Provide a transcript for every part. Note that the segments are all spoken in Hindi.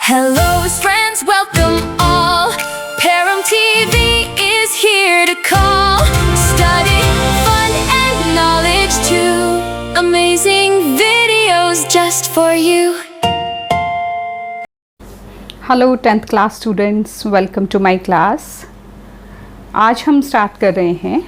Hello friends, welcome all. Param TV is here to call. Study, fun and knowledge too. Amazing videos just for you. Hello 10th class students, welcome to my class. आज हम स्टार्ट कर रहे हैं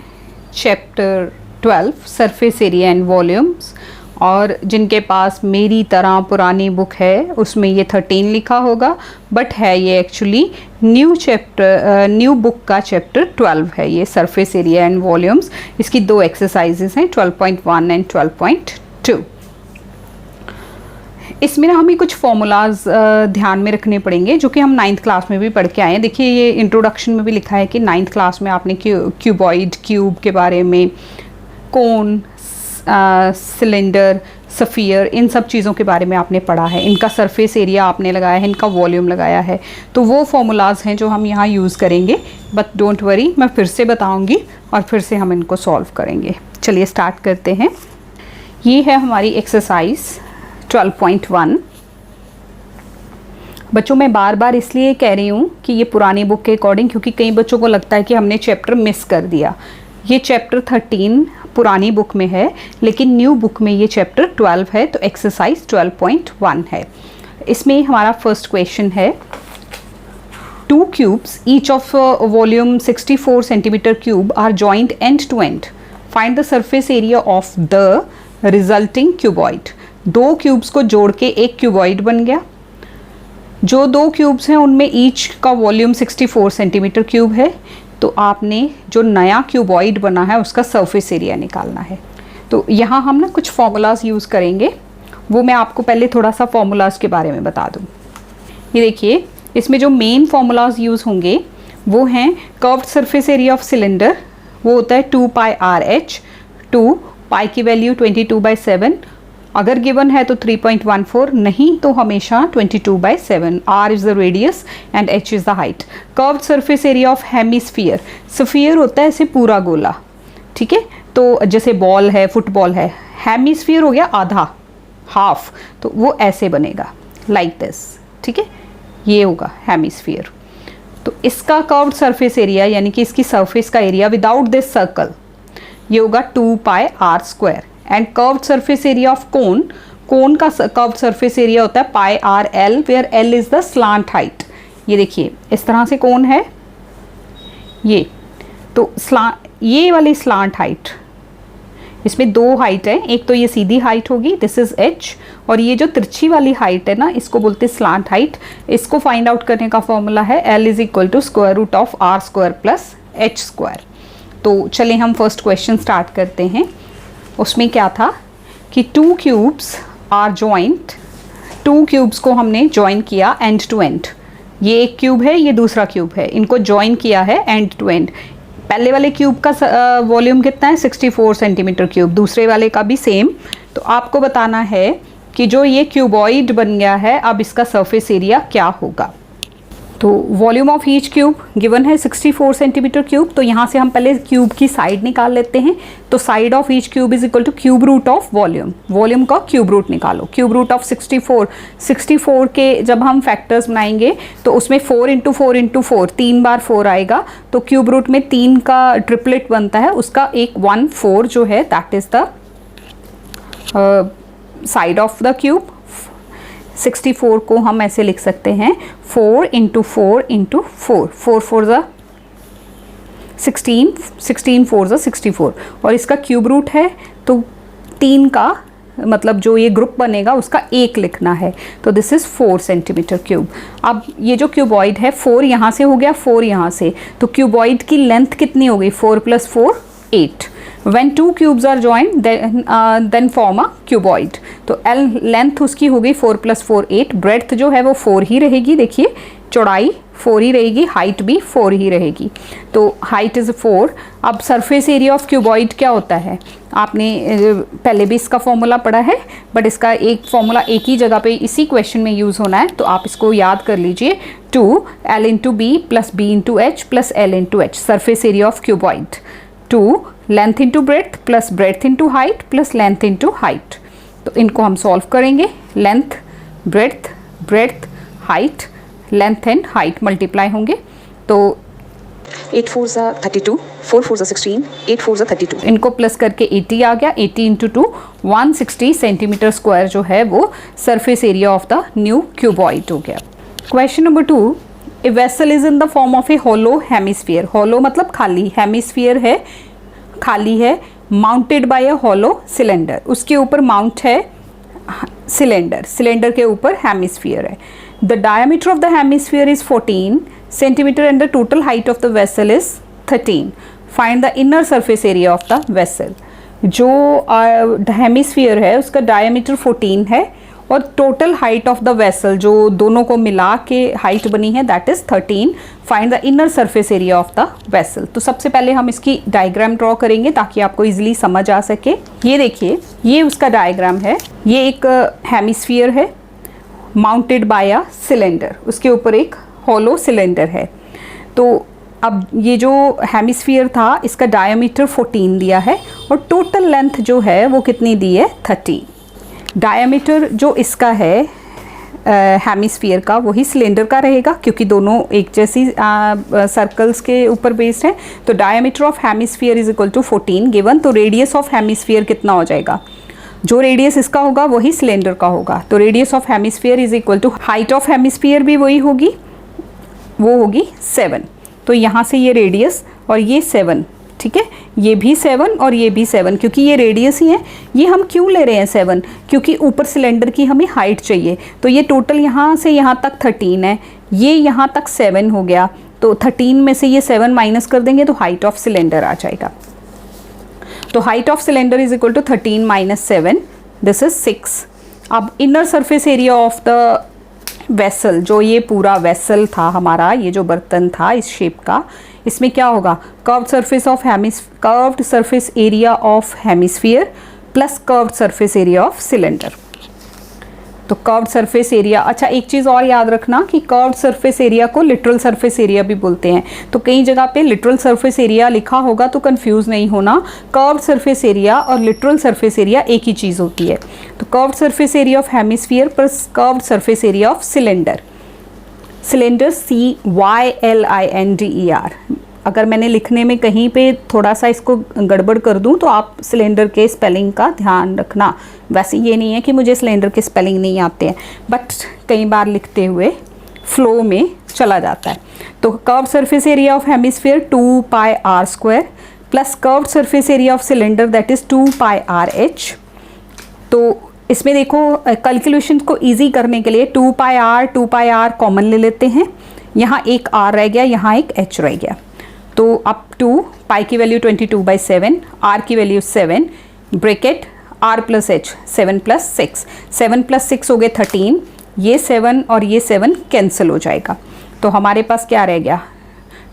chapter 12 surface area and volumes. और जिनके पास मेरी तरह पुरानी बुक है उसमें ये 13 लिखा होगा, बट है ये एक्चुअली न्यू बुक का चैप्टर 12 है। ये सरफेस एरिया एंड वॉल्यूम्स, इसकी दो एक्सरसाइजेस हैं 12.1 एंड 12.2। इसमें ना हमें कुछ फॉर्मूलाज ध्यान में रखने पड़ेंगे जो कि हम 9th क्लास में भी पढ़ के आए हैं। देखिए ये इंट्रोडक्शन में भी लिखा है कि 9th क्लास में आपने क्यूबॉइड, क्यूब के बारे में, कोन, सिलेंडर, सफ़ियर, इन सब चीज़ों के बारे में आपने पढ़ा है। इनका सरफेस एरिया आपने लगाया है, इनका वॉल्यूम लगाया है। तो वो फॉर्मूलाज हैं जो हम यहाँ यूज़ करेंगे, बट डोंट वरी, मैं फिर से बताऊँगी और फिर से हम इनको सॉल्व करेंगे। चलिए स्टार्ट करते हैं। ये है हमारी एक्सरसाइज 12.1। बच्चों मैं बार बार इसलिए कह रही हूँ कि ये पुरानी बुक के अकॉर्डिंग, क्योंकि कई बच्चों को लगता है कि हमने चैप्टर मिस कर दिया। ये चैप्टर 13 पुरानी बुक में है, लेकिन न्यू बुक में ये चैप्टर 12 है, तो एक्सरसाइज 12.1 है। इसमें हमारा फर्स्ट क्वेश्चन है, 2 cubes each of volume 64 centimetre cube are joint end to end. Find the surface area of the resulting cuboid. 2 cubes को जोड़ के एक क्यूबॉइड बन गया। जो 2 क्यूब्स हैं उनमें ईच का वॉल्यूम 64 सेंटीमीटर क्यूब है, तो आपने जो नया क्यूबॉइड बना है उसका सरफेस एरिया निकालना है। तो यहाँ हम ना कुछ फॉर्मूलाज यूज़ करेंगे, वो मैं आपको पहले थोड़ा सा फॉर्मूलाज के बारे में बता दूँ। ये देखिए, इसमें जो मेन फॉर्मूलाज यूज़ होंगे वो हैं curved surface area of cylinder, वो होता है 2 पाई आर एच। 2 पाई की वैल्यू 22/7, अगर गिवन है तो 3.14, नहीं तो हमेशा 22/7। r is the radius and h is the height. Curved surface area of hemisphere, sphere होता है ऐसे पूरा गोला, ठीक है। तो जैसे बॉल है, फुटबॉल है, हेमिस्फीयर हो गया आधा, हाफ, तो वो ऐसे बनेगा लाइक दिस, ठीक है। ये होगा हेमिस्फीयर। तो इसका कर्व्ड सरफेस एरिया यानी कि इसकी सरफेस का एरिया विदाउट दिस सर्कल ये होगा 2 pi are square. And curved surface area of cone, cone का कर्व्ड सरफेस एरिया होता है pi r l, where l is the slant height. ये देखिए इस तरह से कोन है ये, तो ये वाली स्लांट हाइट, इसमें 2 हाइट है, एक तो ये सीधी हाइट होगी, दिस इज एच, और ये जो तिरछी वाली हाइट है ना, इसको बोलते हैं स्लांट हाइट। इसको फाइंड आउट करने का फॉर्मूला है L is equal to square root of R square plus H square. तो चलिए हम फर्स्ट क्वेश्चन स्टार्ट करते हैं। उसमें क्या था कि 2 क्यूब्स आर जॉइंट, 2 क्यूब्स को हमने जॉइन किया एंड टू एंड। ये एक क्यूब है, ये दूसरा क्यूब है, इनको जॉइन किया है एंड टू एंड। पहले वाले क्यूब का वॉल्यूम कितना है 64 सेंटीमीटर क्यूब, दूसरे वाले का भी सेम। तो आपको बताना है कि जो ये क्यूबॉइड बन गया है अब इसका सरफेस एरिया क्या होगा। तो volume of each cube given है 64 सेंटीमीटर क्यूब, तो यहाँ से हम पहले क्यूब की साइड निकाल लेते हैं। तो side of each cube is equal to cube root of volume, volume का क्यूब रूट निकालो। क्यूब रूट ऑफ 64 के जब हम फैक्टर्स बनाएंगे तो उसमें 4 × 4 × 4 3 बार 4 आएगा, तो क्यूब रूट में 3 का ट्रिपलेट बनता है, उसका एक 1/4 जो है that is the side of the cube. 64 को हम ऐसे लिख सकते हैं 4 × 4 × 4, 4 4 ज़ा 16, 16 4 ज़ा 64, और इसका क्यूब रूट है तो 3 का मतलब जो ये ग्रुप बनेगा उसका 1 लिखना है, तो दिस इज़ 4 सेंटीमीटर क्यूब। अब ये जो क्यूबॉइड है 4 यहाँ से हो गया, 4 यहाँ से, तो क्यूबॉइड की लेंथ कितनी हो गई 4 + 4 8। When 2 cubes are joined then form a cuboid। तो L लेंथ उसकी हो गई 4 + 4 8, ब्रेड्थ जो है वो 4 ही रहेगी, देखिए चौड़ाई 4 ही रहेगी, हाइट भी 4 ही रहेगी, तो हाइट इज़ 4। अब सरफेस एरिया ऑफ क्यूबॉइड क्या होता है, आपने पहले भी इसका फॉर्मूला पढ़ा है, बट इसका एक फॉर्मूला एक ही जगह पे इसी क्वेश्चन में यूज़ होना है, तो आप इसको याद कर लीजिए। 2L × B + B × H + L × H, surface area of cuboid. 2 length into breadth plus breadth into height plus length into height. तो इनको हम सॉल्व करेंगे, length breadth breadth height, length and height multiply होंगे तो 8 4s are 32, 4 4s are 16, 8 4s are 32. इनको प्लस करके 80 आ गया, 80 इंटू 2 160 सेंटीमीटर स्क्वायर जो है वो surface area of the new cuboid हो गया। Question number 2, a vessel is in the form of a hollow hemisphere. Hollow मतलब खाली, हेमिस्फीयर है खाली है, mounted by a hollow cylinder, उसके ऊपर माउंट है सिलेंडर, सिलेंडर के ऊपर हेमिस्फीयर है। The diameter of the hemisphere is 14 centimetre and the total height of the vessel is 13। Find the inner surface area of the vessel. जो हेमिस्फीयर है उसका डायमीटर 14 है और total height of the vessel जो दोनों को मिला के हाइट बनी है that is 13। Find the inner surface area of the vessel. तो सबसे पहले हम इसकी डायग्राम ड्रॉ करेंगे ताकि आपको इजीली समझ आ सके। ये देखिए, ये उसका डायग्राम है। ये एक हेमिस्फीयर है माउंटेड बाय अ सिलेंडर, उसके ऊपर एक होलो सिलेंडर है। तो अब ये जो हेमिस्फीयर था इसका डायमीटर 14 दिया है और टोटल लेंथ जो है वो कितनी दी है 30। डायमीटर जो इसका है हेमिस्फीयर का वही सिलेंडर का रहेगा क्योंकि दोनों एक जैसी सर्कल्स के ऊपर बेस्ड है। तो diameter of hemisphere is equal to 14 given. तो रेडियस ऑफ हेमिस्फीयर कितना हो जाएगा, जो रेडियस इसका होगा वही सिलेंडर का होगा। तो radius of hemisphere is equal to height of hemisphere भी वही होगी, वो होगी 7। तो यहाँ से ये रेडियस और ये 7, ठीक है, ये भी 7 और ये भी 7 क्योंकि ये रेडियस ही है। ये हम क्यों ले रहे हैं 7, क्योंकि ऊपर सिलेंडर की हमें हाइट चाहिए। तो ये टोटल यहाँ से यहाँ तक 13 है, ये यहाँ तक 7 हो गया। तो 13 में से ये 7 माइनस कर देंगे तो हाइट ऑफ सिलेंडर आ जाएगा। तो height of cylinder is equal to 13 minus 7, this is 6। अब inner surface area of the vessel, जो ये पूरा वेसल था हमारा, ये जो बर्तन था इस शेप का, इसमें क्या होगा, curved surface area of hemisphere plus curved surface area of cylinder. तो कर्व्ड सरफेस एरिया, अच्छा एक चीज़ और याद रखना कि कर्व्ड सरफेस एरिया को लिटरल सरफेस एरिया भी बोलते हैं। तो कई जगह पे लिटरल सरफेस एरिया लिखा होगा तो कंफ्यूज नहीं होना, कर्व्ड सरफेस एरिया और लिटरल सरफेस एरिया एक ही चीज़ होती है। तो curved surface area of hemisphere plus curved surface area of cylinder, cylinder CYLINDER। अगर मैंने लिखने में कहीं पे थोड़ा सा इसको गड़बड़ कर दूं तो आप सिलेंडर के स्पेलिंग का ध्यान रखना। वैसे ये नहीं है कि मुझे सिलेंडर के स्पेलिंग नहीं आते हैं, बट कई बार लिखते हुए फ्लो में चला जाता है। तो curved surface area of hemisphere 2πr² plus curved surface area of cylinder that is 2πrh। तो इसमें देखो कैलकुलेशन को इजी करने के लिए 2πr कॉमन ले लेते हैं। यहाँ एक r रह गया, यहाँ एक h रह गया। तो अप टू पाई की वैल्यू 22/7, r की value 7, bracket r plus h 7 plus 6, 7 plus 6 हो गए 13। ये 7 और ये 7 कैंसिल हो जाएगा। तो हमारे पास क्या रह गया,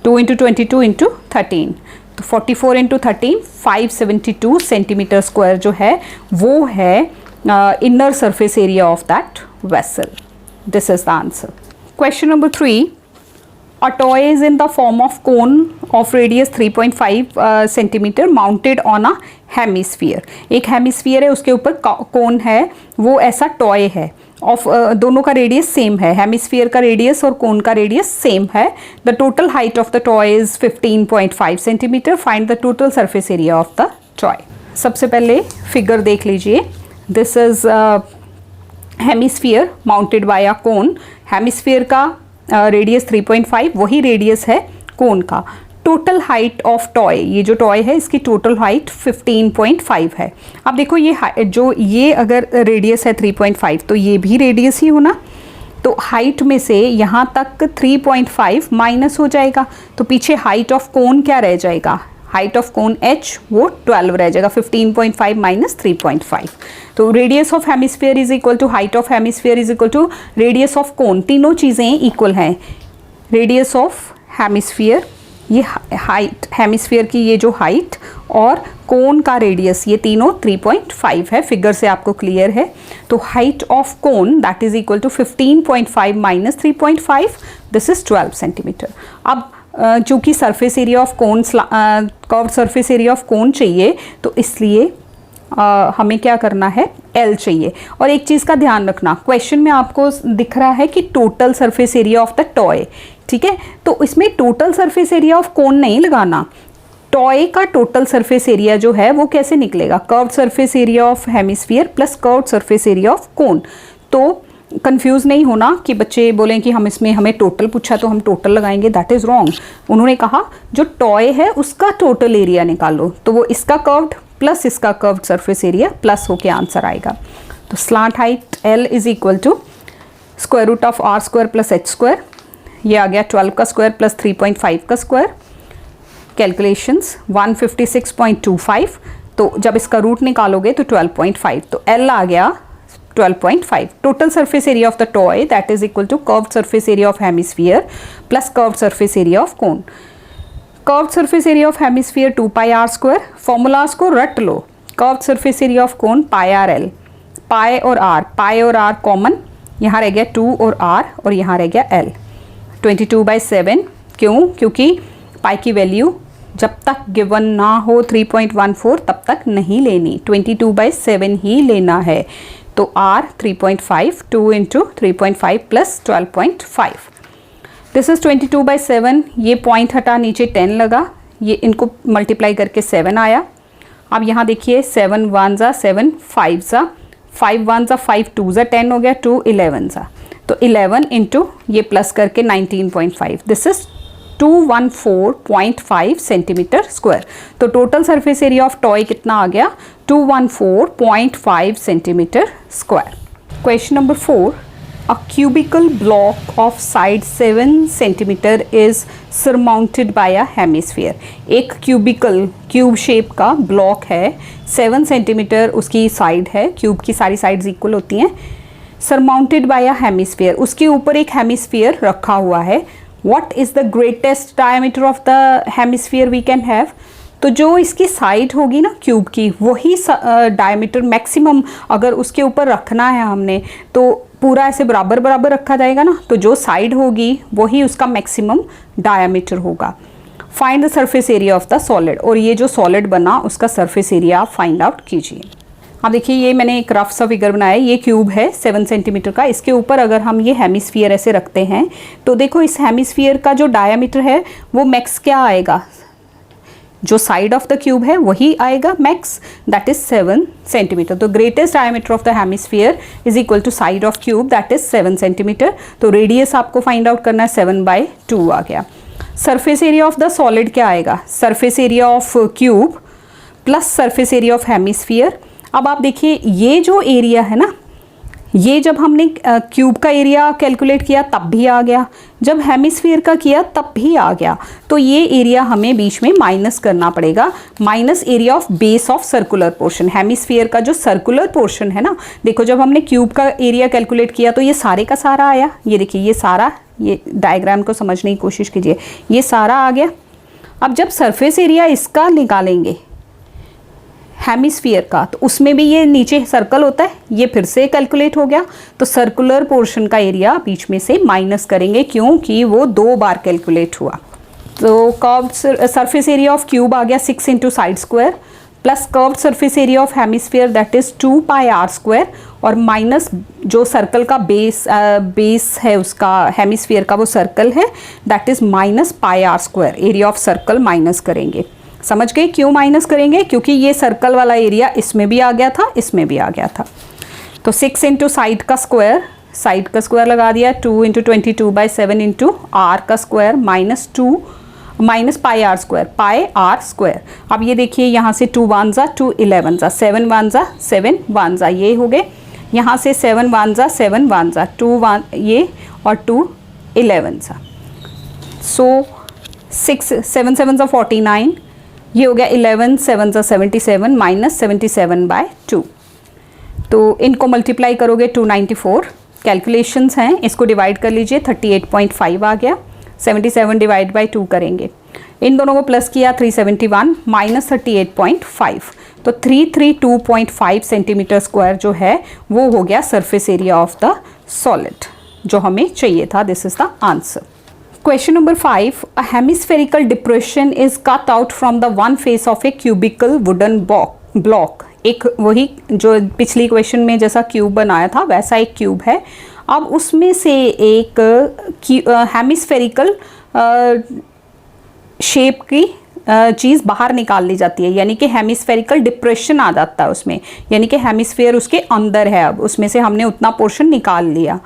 2 × 22 × 13। तो 44 × 13 572 सेंटीमीटर स्क्वायर जो है वो है inner surface area of that vessel. This is the answer. Question number 3, a toy is in the form of cone of radius 3.5 centimeter mounted on a hemisphere। एक हेमिस्फीयर है, उसके ऊपर कोन है, वो ऐसा टॉय है। ऑफ दोनों का रेडियस सेम है, हेमिस्फीयर का रेडियस और कोन का रेडियस सेम है। The total height of the toy is 15.5 centimetre. Find the total surface area of the toy. सबसे पहले फिगर देख लीजिए। This is hemisphere mounted by a cone. Hemisphere का रेडियस 3.5, वही रेडियस है कोन का। टोटल हाइट ऑफ टॉय, ये जो टॉय है इसकी टोटल हाइट 15.5 है। अब देखो ये अगर रेडियस है 3.5 तो ये भी रेडियस ही होना। तो हाइट में से यहाँ तक 3.5 माइनस हो जाएगा तो पीछे हाइट ऑफ कोन क्या रह जाएगा, हाइट ऑफ कोन h वो 12 रह जाएगा। 15.5 माइनस 3.5। तो radius of hemisphere is equal to height of hemisphere is equal to radius of cone. तीनों चीज़ें इक्वल हैं। रेडियस ऑफ हेमिस्फीयर, ये हाइट हेमिस्फीयर की ये जो हाइट और कोन का रेडियस, ये तीनों 3.5 है। फिगर से आपको क्लियर है। तो height of cone that is equal to 15.5 minus 3.5, this is 12 centimetre. अब चूँकि surface area of cone curved surface area of cone चाहिए तो इसलिए हमें क्या करना है, L चाहिए। और एक चीज़ का ध्यान रखना, क्वेश्चन में आपको दिख रहा है कि total surface area of the toy, ठीक है, तो इसमें टोटल सरफेस एरिया ऑफ कोन नहीं लगाना। टॉय का टोटल सरफेस एरिया जो है वो कैसे निकलेगा, curved surface area of hemisphere plus curved surface area of कोन। तो कंफ्यूज नहीं होना कि बच्चे बोलें कि हम इसमें हमें टोटल पूछा तो हम टोटल लगाएंगे, दैट इज़ रॉन्ग। उन्होंने कहा जो टॉय है उसका टोटल एरिया निकालो, तो वो इसका कर्व्ड प्लस इसका कर्व्ड सरफेस एरिया प्लस होके आंसर आएगा। तो slant height L is equal to square root of R square plus H square, ये आ गया 12 का स्क्वायर प्लस 3.5 का स्क्वायर, कैलकुलेशंस 156.25, तो जब इसका रूट निकालोगे तो 12.5, तो L आ गया 12.5। Total surface area of the toy that is equal to curved surface area of hemisphere plus curved surface area of cone. Curved surface area of hemisphere 2 pi R square, formulas को रट लो। Curved surface area of cone pi R L, pi और R कॉमन, यहाँ रह गया 2 और R और यहाँ रह गया L। 22/7 क्यों, क्योंकि पाई की वैल्यू जब तक गिवन ना हो 3.14 तब तक नहीं लेनी, 22/7 ही लेना है। तो R 3.5, 2 into 3.5 plus 12.5, this is 22/7। ये पॉइंट हटा, नीचे 10 लगा, ये इनको मल्टीप्लाई करके 7 आया। अब यहाँ देखिए 7 1 ज़ा 7, 5 ज़ा 5 1 ज़ा 5, 2 ज़ा 10 हो गया, 2 11 ज़ा, तो 11 इंटू ये प्लस करके 19.5, दिस इज 214.5 सेंटीमीटर स्क्वायर। तो total surface area of toy कितना आ गया, 214.5 centimetre square. Question number 4, a cubical block of side 7 centimeter is surmounted by a hemisphere। एक क्यूबिकल क्यूब शेप का ब्लॉक है, 7 सेंटीमीटर उसकी साइड है, क्यूब की सारी साइड्स इक्वल होती हैं, सरमाउंटेड बाय अ हेमिस्फीयर, उसके ऊपर एक हेमिस्फीयर रखा हुआ है। What is the greatest diameter of the hemisphere we can have, तो जो इसकी साइड होगी ना क्यूब की, वही डायमीटर मैक्सिमम अगर उसके ऊपर रखना है हमने, तो पूरा ऐसे बराबर बराबर रखा जाएगा ना, तो जो साइड होगी वही उसका मैक्सिमम डायमीटर होगा। Find the surface area of the solid, और ये जो सॉलिड बना उसका सरफेस एरिया आप फाइंड आउट कीजिए। अब देखिए ये मैंने एक रफ सा फिगर बनाया है, ये क्यूब है 7 सेंटीमीटर का, इसके ऊपर अगर हम ये हेमिस्फीयर ऐसे रखते हैं तो देखो इस हेमिस्फीयर का जो डायमीटर है वो मैक्स क्या आएगा, जो साइड ऑफ द क्यूब है वही आएगा मैक्स, दैट इज 7 सेंटीमीटर। तो greatest diameter of the hemisphere is equal to side of cube that is 7 centimetre. तो रेडियस आपको फाइंड आउट करना है, 7/2 आ गया। Surface area of the solid क्या आएगा, surface area of cube plus surface area of hemisphere. अब आप देखिए ये जो एरिया है ना, ये जब हमने क्यूब का एरिया कैलकुलेट किया तब भी आ गया, जब हेमिस्फीयर का किया तब भी आ गया, तो ये एरिया हमें बीच में माइनस करना पड़ेगा, minus area of base of circular portion. Hemisphere का जो सर्कुलर पोर्शन है ना, देखो जब हमने क्यूब का एरिया कैलकुलेट किया तो ये सारे का सारा आया, ये देखिए ये सारा, ये डायग्राम को समझने की कोशिश कीजिए, ये सारा आ गया। अब जब सरफेस एरिया इसका निकालेंगे हेमिस्फीयर का, तो उसमें भी ये नीचे सर्कल होता है, ये फिर से कैलकुलेट हो गया, तो सर्कुलर पोर्शन का एरिया बीच में से माइनस करेंगे क्योंकि वो 2 बार कैलकुलेट हुआ। तो curved surface area of cube आ गया 6 into side square plus curved surface area of hemisphere that is 2 pi R square, और माइनस जो सर्कल का बेस है उसका हेमिस्फीयर का वो सर्कल है, that is minus pi R square. Area of circle minus करेंगे, समझ गए क्यों माइनस करेंगे, क्योंकि ये सर्कल वाला एरिया इसमें भी आ गया था, इसमें भी आ गया था। तो 6 इंटू साइड का स्क्वायर लगा दिया, 2 इंटू 22/7 इंटू R का square minus pi R square, pi R square. अब ये देखिए यहाँ से 2 1 ज़ा 2 11 ज़ा 7 1 ज़ा 7 1 ज़ा, ये हो गए, यहाँ से 7 1 ज़ा 7 1 ज़ा 2 1 ये और 2 11 ज़ा, सो 6 7 7 ज़ा 49, ये हो गया 11 7 ज़ा 77 माइनस 77/2। तो इनको मल्टीप्लाई करोगे 294, कैलकुलेशंस हैं, इसको डिवाइड कर लीजिए, 38.5 आ गया, 77 डिवाइड बाई 2 करेंगे, इन दोनों को प्लस किया 371 माइनस 38.5, तो 332.5 सेंटीमीटर स्क्वायर जो है वो हो गया surface area of the solid जो हमें चाहिए था। This is the answer. Question number 5, a hemispherical depression is cut out from the one face of a cubical wooden block। एक वही जो पिछली क्वेश्चन में जैसा क्यूब बनाया था वैसा एक क्यूब है। अब उसमें से एक हेमिस्फेरिकल शेप की चीज़ बाहर निकाल ली जाती है, यानी कि हेमिस्फेरिकल डिप्रेशन आ जाता है उसमें, यानी कि हेमिस्फेयर उसके अंदर है। अब उसमें से हमने उतना पोर्शन निकाल लिया।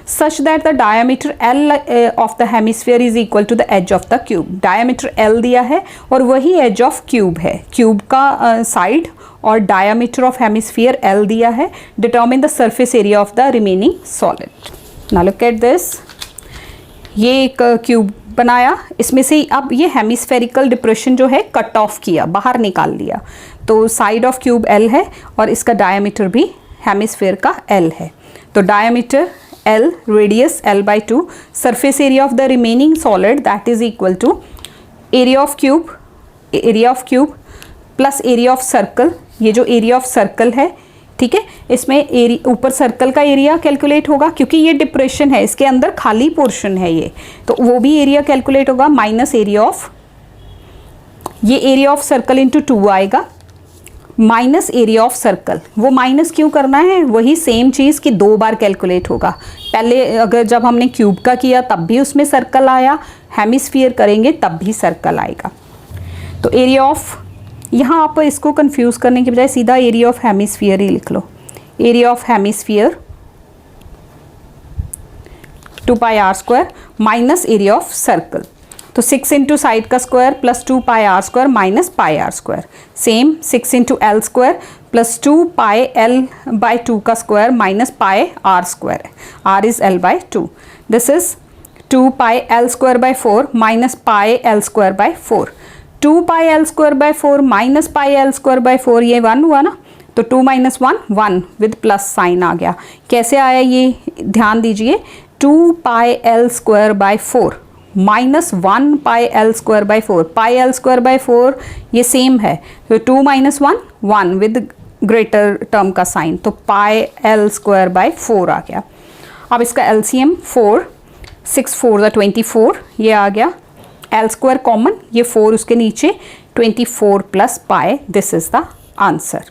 Such that the diameter L of the hemisphere is equal to the edge of the cube. Diameter L दिया है और वही एज ऑफ क्यूब है, क्यूब का साइड और डायमीटर ऑफ हेमिस्फीयर एल दिया है। Determine the surface area of the remaining solid. Now look at this, ये एक क्यूब बनाया, इसमें से अब ये हेमिस्फेरिकल डिप्रेशन जो है कट ऑफ किया, बाहर निकाल लिया। तो साइड ऑफ क्यूब एल है और इसका डायमीटर भी हेमिस्फेयर का एल है। तो diameter L, radius L by 2, surface area of the remaining solid that is equal to area of cube plus area of circle. ये जो एरिया ऑफ सर्कल है, ठीक है, इसमें ऊपर सर्कल का एरिया कैलकुलेट होगा क्योंकि ये डिप्रेशन है, इसके अंदर खाली पोर्शन है ये, तो वो भी एरिया कैलकुलेट होगा माइनस एरिया ऑफ, ये एरिया ऑफ सर्कल इंटू 2 आएगा माइनस एरिया ऑफ सर्कल। वो माइनस क्यों करना है, वही सेम चीज़ कि 2 बार कैलकुलेट होगा। पहले अगर जब हमने क्यूब का किया तब भी उसमें सर्कल आया, हेमिस्फीयर करेंगे तब भी सर्कल आएगा। तो एरिया ऑफ, यहाँ आप इसको कंफ्यूज करने के बजाय सीधा एरिया ऑफ हेमिस्फीयर ही लिख लो। Area of hemisphere 2 pi are square minus area of circle. तो 6 इंटू साइड का square plus 2 pi are square minus pi are square. Same 6 into L square plus 2 pi L by 2 का square minus pi are square. R is L by 2। This is 2 pi L square by 4 minus pi L square by 4। 2 pi L square by 4 minus pi L square by 4, ये 1 हुआ ना, तो 2 माइनस 1 1 विद प्लस साइन आ गया। कैसे आया ये ध्यान दीजिए, 2 pi L square by 4 minus 1 pi L square by 4। Pi L square by 4 ये सेम है, तो 2 माइनस 1 1 विद ग्रेटर टर्म का साइन, तो पाई एल स्क्वायर बाई 4 आ गया। अब इसका एलसीएम 4, 6 4 24 ये आ गया। एल स्क्वायर कॉमन, ये 4 उसके नीचे, 24 plus pi, this is the answer.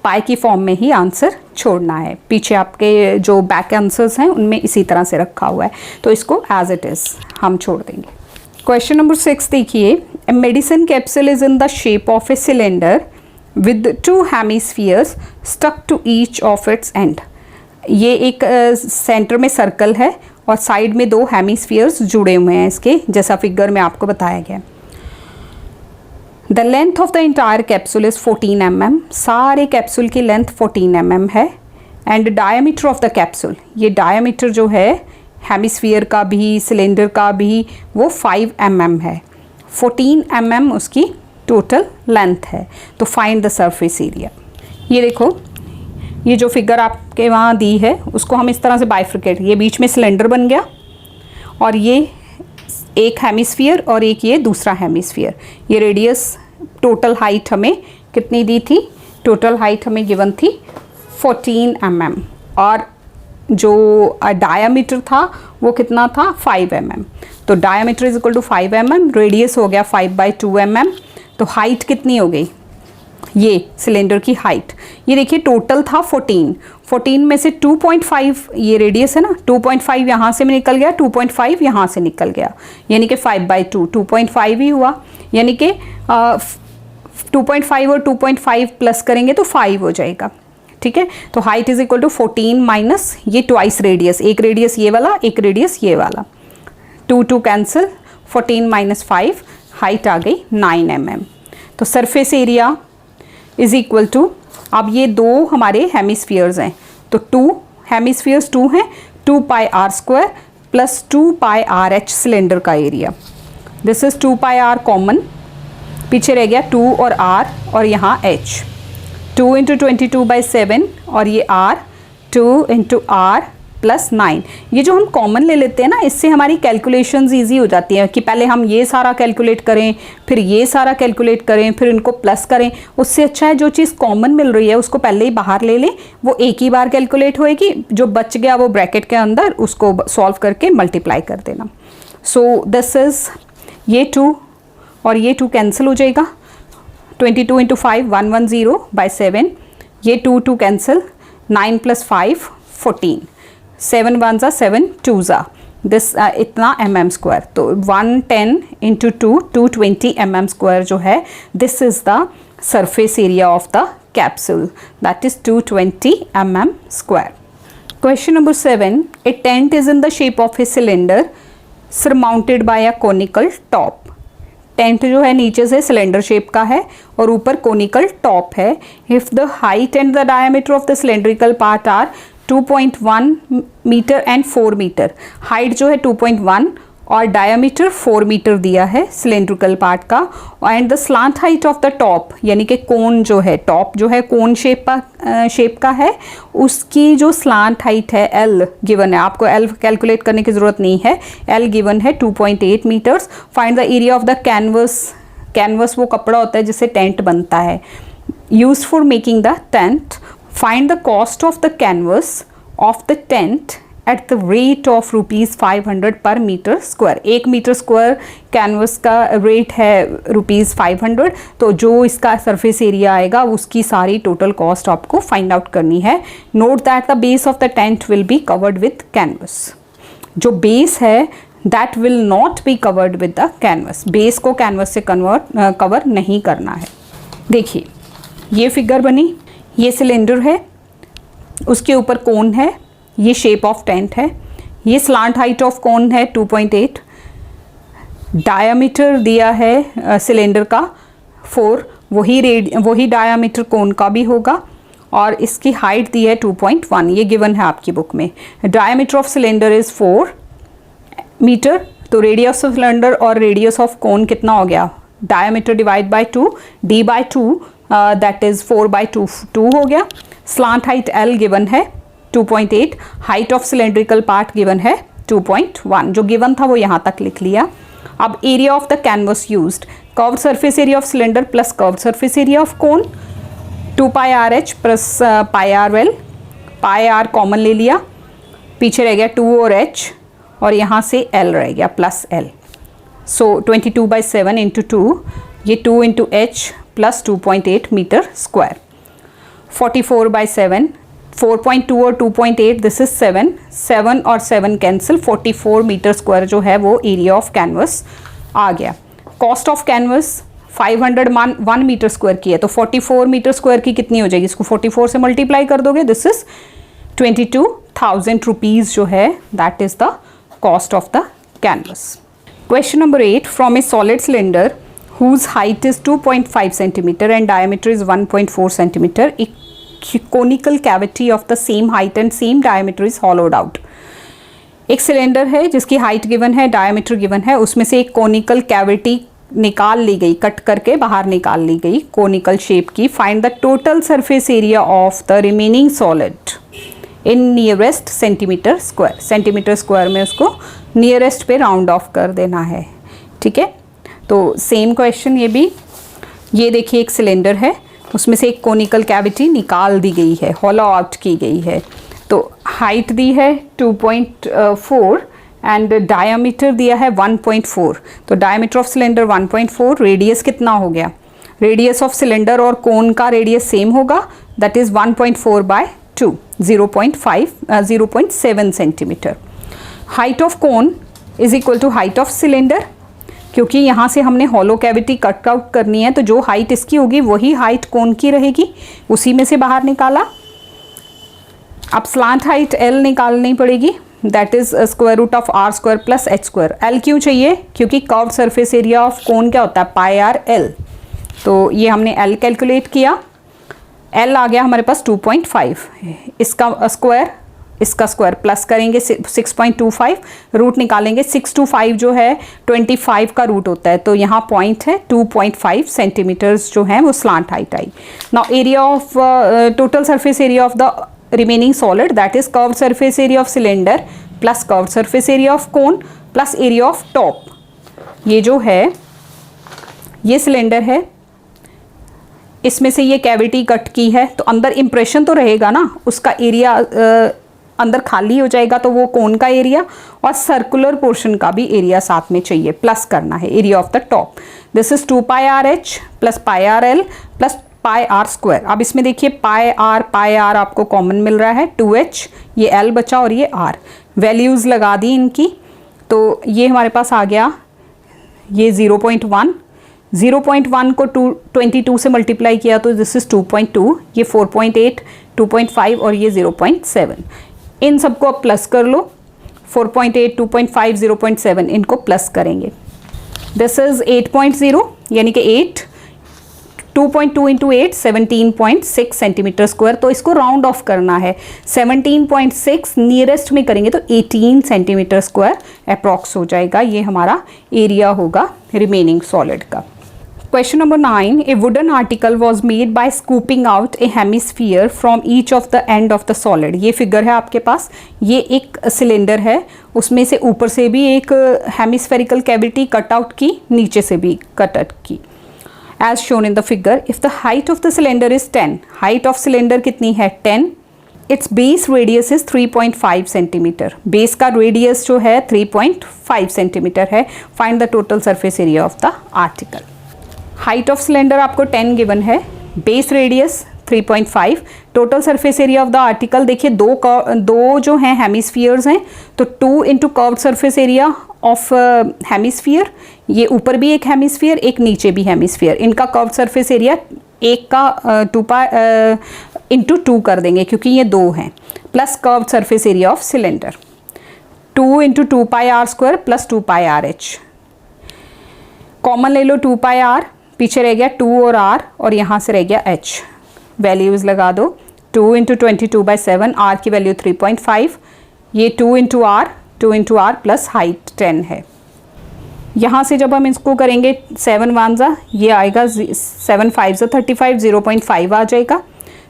Pi की फॉर्म में ही आंसर छोड़ना है, पीछे आपके जो बैक आंसर्स हैं उनमें इसी तरह से रखा हुआ है, तो इसको एज इट इज़ हम छोड़ देंगे। क्वेश्चन नंबर 6 देखिए, a medicine capsule is in the shape of a cylinder with 2 hemispheres stuck to each of its end. ये एक सेंटर में सर्कल है और साइड में 2 हेमिस्फीयर्स जुड़े हुए हैं इसके, जैसा फिगर में आपको बताया गया। The length of the entire capsule is 14 mm। सारे कैप्सूल की लेंथ 14 mm है। And diameter of the capsule, ये डायमीटर जो है हेमिस्फीयर का भी सिलेंडर का भी वो 5 mm है। 14 mm उसकी टोटल लेंथ है। तो फाइंड द सरफेस एरिया। ये देखो, ये जो फिगर आपके वहाँ दी है उसको हम इस तरह से बाइफ्रिकेट, ये बीच में सिलेंडर बन गया और ये एक हेमिस्फीयर और एक ये दूसरा हेमिस्फीयर। ये रेडियस, टोटल हाइट हमें कितनी दी थी, टोटल हाइट हमें गिवन थी 14 mm और जो डायामीटर था वो कितना था 5 mm। तो diameter is equal to 5 mm, radius हो गया 5/2 mm। तो हाइट कितनी हो गई, ये सिलेंडर की हाइट, ये देखिए टोटल था 14 में से 2.5 ये रेडियस है ना, 2.5 यहाँ से निकल गया, 2.5 यहाँ से निकल गया, यानी कि 5/2 2.5 ही हुआ, यानी कि 2.5 और 2.5 प्लस करेंगे तो 5 हो जाएगा। ठीक है, तो height is equal to 14 minus ये ट्वाइस रेडियस, एक रेडियस ये वाला एक रेडियस ये वाला, 2 कैंसिल, 14 माइनस 5, हाइट आ गई 9 mm। तो surface area is equal to, अब ये 2 हमारे हेमिस्फीयर्स हैं, तो 2 हेमिस्फीयर्स 2 हैं, 2 pi are square plus 2 pi R H cylinder का area. This is 2 pi R common, पीछे रह गया 2 और आर और यहाँ एच, 2 इंटू 22/7 और ये आर, 2 इंटू आर प्लस 9। ये जो हम कॉमन ले लेते हैं ना, इससे हमारी कैलकुलेशंस इजी हो जाती हैं कि पहले हम ये सारा कैलकुलेट करें, फिर ये सारा कैलकुलेट करें, फिर इनको प्लस करें। उससे अच्छा है जो चीज़ कॉमन मिल रही है उसको पहले ही बाहर ले लें, वो एक ही बार कैलकुलेट होएगी, जो बच गया वो ब्रैकेट के अंदर उसको सॉल्व करके मल्टीप्लाई कर देना। सो दिस इज़ ये 2 और ये 2 कैंसिल हो जाएगा, 22 इंटू 5 110/7, ये 2 2 कैंसिल, 9 + 5 14, 7 1 ज़ा 7 2 ज़ा दिस इतना mm²। तो 110 × 2 220 mm² जो है, this is the surface area of the capsule, that is 220 mm²। Question number 7. A tent is in the shape of a cylinder surmounted by a conical top. Tent जो है नीचे से सिलेंडर शेप का है और ऊपर कोनिकल टॉप है। If the height and the diameter of the cylindrical part are 2.1 metre and 4 metre. Height जो है 2.1 और डायमीटर 4 मीटर दिया है सिलेंड्रिकल पार्ट का। And the slant height of the top, यानी कि कोन जो है, टॉप जो है कोन शेप का है, उसकी जो स्लांट हाइट है L गिवन है। आपको L कैलकुलेट करने की ज़रूरत नहीं है, L गिवन है 2.8 metres. Find the area of the canvas, canvas वो कपड़ा होता है जिससे टेंट बनता है, use for making the tent. Find the cost of the canvas of the tent at the rate of ₹500 per metre square. 1 metre square canvas का रेट है ₹500, तो जो इसका सरफेस एरिया आएगा उसकी सारी टोटल कॉस्ट आपको फाइंड आउट करनी है। Note that the base of the tent will be covered with canvas. जो बेस है that will not be covered with the canvas, base को कैनवस से कवर नहीं करना है। देखिए ये फिगर बनी, ये सिलेंडर है, उसके ऊपर कोन है, ये शेप ऑफ टेंट है, ये स्लांट हाइट ऑफ कोन है 2.8, डायामीटर दिया है सिलेंडर का 4, वही डायामीटर कोन का भी होगा, और इसकी हाइट दी है 2.1, ये गिवन है आपकी बुक में। Diameter of cylinder is 4 metre, तो रेडियस ऑफ सिलेंडर और रेडियस ऑफ कोन कितना हो गया, diameter divide by 2, d/2 that is 4/2 हो गया। स्लांट हाइट L गिवन है 2.8, height of cylindrical part given है 2.1, जो गिवन था वो यहाँ तक लिख लिया। अब area of the canvas used, curved surface area of cylinder plus curved surface area of cone, 2πRh plus πRL, πR common ले लिया, पीछे रह गया 2 और H, और यहाँ से L रह गया प्लस L। सो 22/7 × 2, ये 2 × H प्लस 2.8 मीटर स्क्वायर। 44/7, 4.2 और 2.8 दिस इज 7, 7 और 7 कैंसिल, 44 मीटर स्क्वायर जो है वो एरिया ऑफ कैनवस आ गया। Cost of canvas 500 1 metre square की है, तो 44 मीटर स्क्वायर की कितनी हो जाएगी, इसको 44 से मल्टीप्लाई कर दोगे, दिस इज 22,000 रुपीज़ जो है, that is the cost of the canvas. Question number 8, from A solid cylinder whose height is 2.5 centimeter and diameter is 1.4 centimeter, a conical cavity of the same height and same diameter is hollowed out। एक सिलेंडर है जिसकी हाइट गिवन है, डायमीटर गिवन है, उसमें से एक कोनिकल कैविटी निकाल ली गई, कट करके बाहर निकाल ली गई कोनिकल शेप की। Find the total surface area of the remaining solid in nearest centimetre square. Centimetre square में उसको नियरेस्ट पे राउंड ऑफ कर देना है, ठीक है। तो सेम क्वेश्चन ये भी, ये देखिए एक सिलेंडर है, उसमें से एक कोनिकल कैविटी निकाल दी गई है, हॉलो आउट की गई है। तो हाइट दी है 2.4 एंड डायामीटर दिया है 1.4, तो डायामीटर ऑफ सिलेंडर 1.4, रेडियस कितना हो गया, रेडियस ऑफ सिलेंडर और कोन का रेडियस सेम होगा, that is 1.4/2, 0.7 centimetre. Height of cone is equal to height of cylinder, क्योंकि यहाँ से हमने हॉलो कैविटी कट आउट करनी है, तो जो हाइट इसकी होगी वही हाइट कोन की रहेगी, उसी में से बाहर निकाला। अब स्लांट हाइट L निकालनी पड़ेगी, that is √r² + h²। L क्यों चाहिए, क्योंकि कर्व्ड सरफेस एरिया ऑफ कोन क्या होता है, πRL, तो ये हमने L कैलकुलेट किया, L आ गया हमारे पास 2.5, इसका स्क्वायर प्लस करेंगे 6.25, रूट निकालेंगे, 6 to 5 जो है 25 का रूट होता है, तो यहाँ पॉइंट है 2.5 सेंटीमीटर्स जो है वो slant height I. Now area of total surface area of the remaining solid, that is curved surface area of cylinder plus curved surface area of cone plus area of top. ये जो है ये सिलेंडर है, इसमें से ये कैविटी कट की है, तो अंदर इम्प्रेशन तो रहेगा ना, उसका एरिया अंदर खाली हो जाएगा, तो वो कोन का एरिया और सर्कुलर पोर्शन का भी एरिया साथ में चाहिए, प्लस करना है area of the top. This is 2πRh plus πRL plus pi are square. अब इसमें देखिए पाई आर आपको कॉमन मिल रहा है, 2h, ये l बचा और ये r। वैल्यूज़ लगा दी इनकी, तो ये हमारे पास आ गया ये 0.1, 0.1 को 22 से मल्टीप्लाई किया तो दिस इज़ 2.2, ये 4.8, 2.5 और ये 0.7। इन सबको अब प्लस कर लो, 4.8, 2.5, 0.7 इनको प्लस करेंगे। दिस इज़ 8.0 यानी कि 8, 2.2 इंटू 8 17.6 सेंटीमीटर स्क्वायर। तो इसको राउंड ऑफ करना है, 17.6 नियरेस्ट में करेंगे तो 18 सेंटीमीटर स्क्वायर अप्रॉक्स हो जाएगा। ये हमारा एरिया होगा रिमेनिंग सॉलिड का। Question number 9. A wooden article was made by scooping out a hemisphere from each of the end of the solid. ये फिगर है आपके पास, ये एक सिलेंडर है, उसमें से ऊपर से भी एक हेमिस्फेरिकल कैविटी कट आउट की, नीचे से भी कट आउट की। As shown in the figure, if the height of the cylinder is 10, height of cylinder कितनी है 10, its base radius is 3.5 centimetre. Base का रेडियस जो है 3.5 सेंटीमीटर है। Find the total surface area of the article. Height of cylinder आपको 10 गिवन है, base radius 3.5, total surface area of the article देखिए दो जो हैं हेमिस्फीयर्स हैं, तो 2 into curved surface area of hemisphere, ये ऊपर भी एक हेमिस्फीयर एक नीचे भी हेमिस्फीयर, इनका कर्व्ड सरफेस एरिया एक का 2 पाई इंटू 2 कर देंगे क्योंकि ये 2 हैं, plus curved surface area of cylinder 2 into 2 pi are square plus 2 pi R H. Common ले लो 2 पाई आर, पीछे रह गया 2 और r और यहाँ से रह गया h। वैल्यूज़ लगा दो, 2 इंटू 22/7, r की वैल्यू 3.5, ये 2 इंटू r प्लस हाइट 10 है। यहाँ से जब हम इसको करेंगे 7 1 जा, ये आएगा 7 5 जा 35, 0.5 आ जाएगा।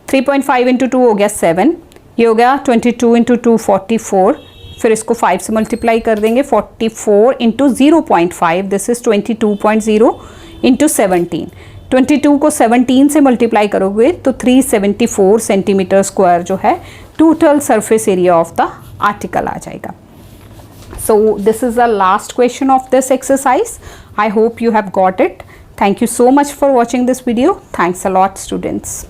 3.5 इंटू 2 हो गया 7, ये हो गया 22 इंटू 2 44, फिर इसको 5 से मल्टीप्लाई कर देंगे, 44 इंटू 0.5, दिस इज़ 22.0 इंटू 17। 22 को 17 से मल्टीप्लाई करोगे तो 374 सेंटीमीटर स्क्वायर जो है total surface area of the article आ जाएगा। So this is the last question of this exercise. I hope you have got it. Thank you so much for watching this video. Thanks a lot, students.